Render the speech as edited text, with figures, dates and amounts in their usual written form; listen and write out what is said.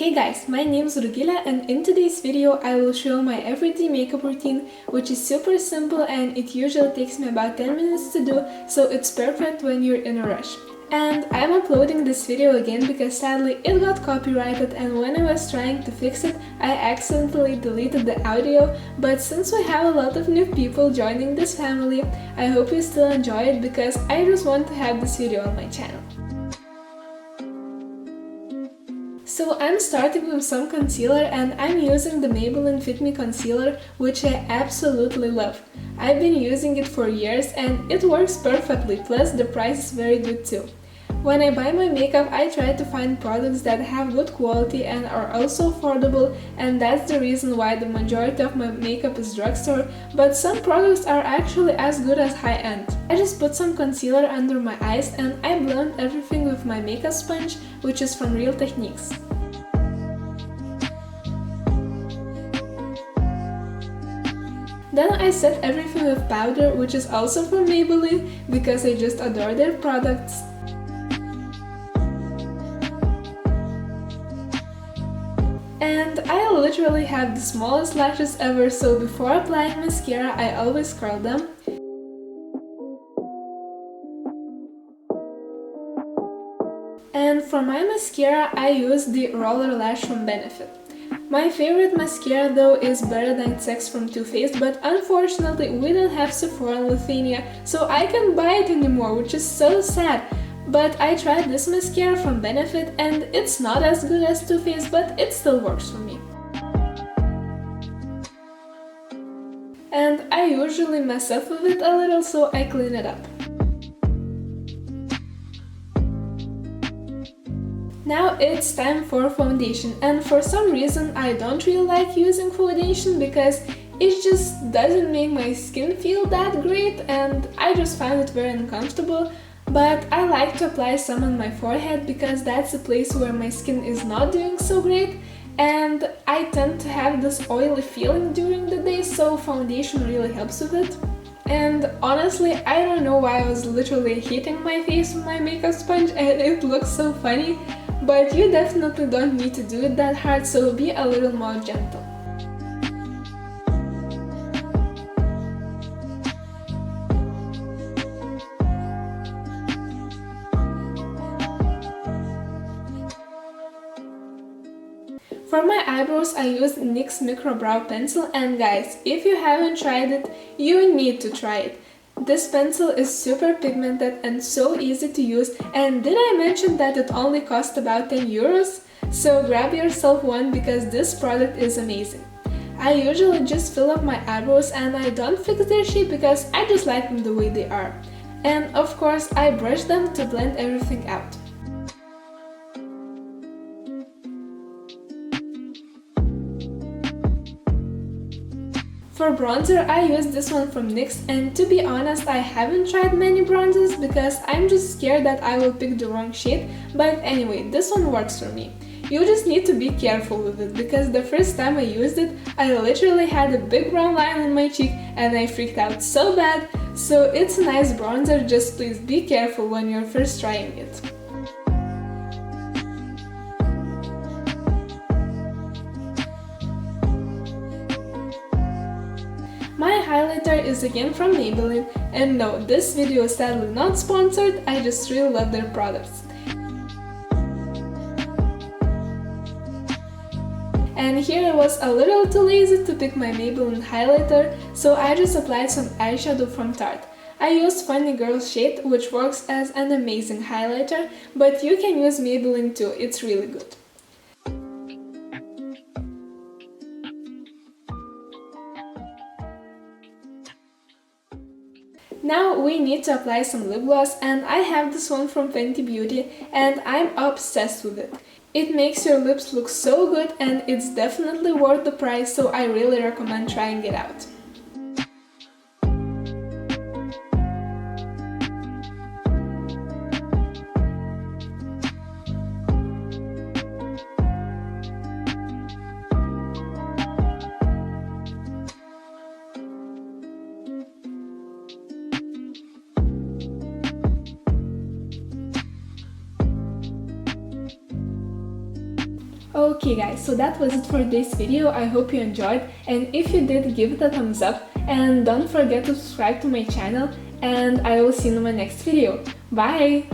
Hey guys, my name is Rugile and in today's video I will show my everyday makeup routine, which is super simple and it usually takes me about 10 minutes to do, so it's perfect when you're in a rush. And I'm uploading this video again because sadly it got copyrighted, and when I was trying to fix it I accidentally deleted the audio, but since we have a lot of new people joining this family, I hope you still enjoy it because I just want to have this video on my channel. So I'm starting with some concealer and I'm using the Maybelline Fit Me Concealer, which I absolutely love. I've been using it for years and it works perfectly, plus the price is very good too. When I buy my makeup, I try to find products that have good quality and are also affordable, and that's the reason why the majority of my makeup is drugstore, but some products are actually as good as high-end. I just put some concealer under my eyes and I blend everything with my makeup sponge, which is from Real Techniques. Then I set everything with powder, which is also from Maybelline, because I just adore their products. And I literally have the smallest lashes ever, so before applying mascara I always curl them. And for my mascara I use the Roller Lash from Benefit. My favorite mascara though is Better Than Sex from Too Faced, but unfortunately we don't have Sephora in Lithuania, so I can't buy it anymore, which is so sad. But I tried this mascara from Benefit and it's not as good as Too Faced, but it still works for me. And I usually mess up with it a little, so I clean it up. Now it's time for foundation, and for some reason I don't really like using foundation because it just doesn't make my skin feel that great and I just find it very uncomfortable. But I like to apply some on my forehead because that's a place where my skin is not doing so great, and I tend to have this oily feeling during the day, so foundation really helps with it. And honestly, I don't know why I was literally hitting my face with my makeup sponge and it looks so funny, but you definitely don't need to do it that hard, so be a little more gentle. For my eyebrows I used NYX Micro Brow Pencil, and guys, if you haven't tried it, you need to try it. This pencil is super pigmented and so easy to use, and did I mention that it only cost about 10 euros? So grab yourself one because this product is amazing. I usually just fill up my eyebrows and I don't fix their shape because I just like them the way they are. And of course I brush them to blend everything out. For bronzer, I use this one from NYX, and to be honest, I haven't tried many bronzers because I'm just scared that I will pick the wrong shade, but anyway, this one works for me. You just need to be careful with it because the first time I used it, I literally had a big brown line on my cheek and I freaked out so bad, so it's a nice bronzer, just please be careful when you're first trying it. My highlighter is again from Maybelline, and no, this video is sadly not sponsored, I just really love their products. And here I was a little too lazy to pick my Maybelline highlighter, so I just applied some eyeshadow from Tarte. I used Funny Girl shade, which works as an amazing highlighter, but you can use Maybelline too, it's really good. Now we need to apply some lip gloss, and I have this one from Fenty Beauty and I'm obsessed with it. It makes your lips look so good and it's definitely worth the price, so I really recommend trying it out. Okay guys, so that was it for this video. I hope you enjoyed, and if you did, give it a thumbs up and don't forget to subscribe to my channel, and I will see you in my next video. Bye!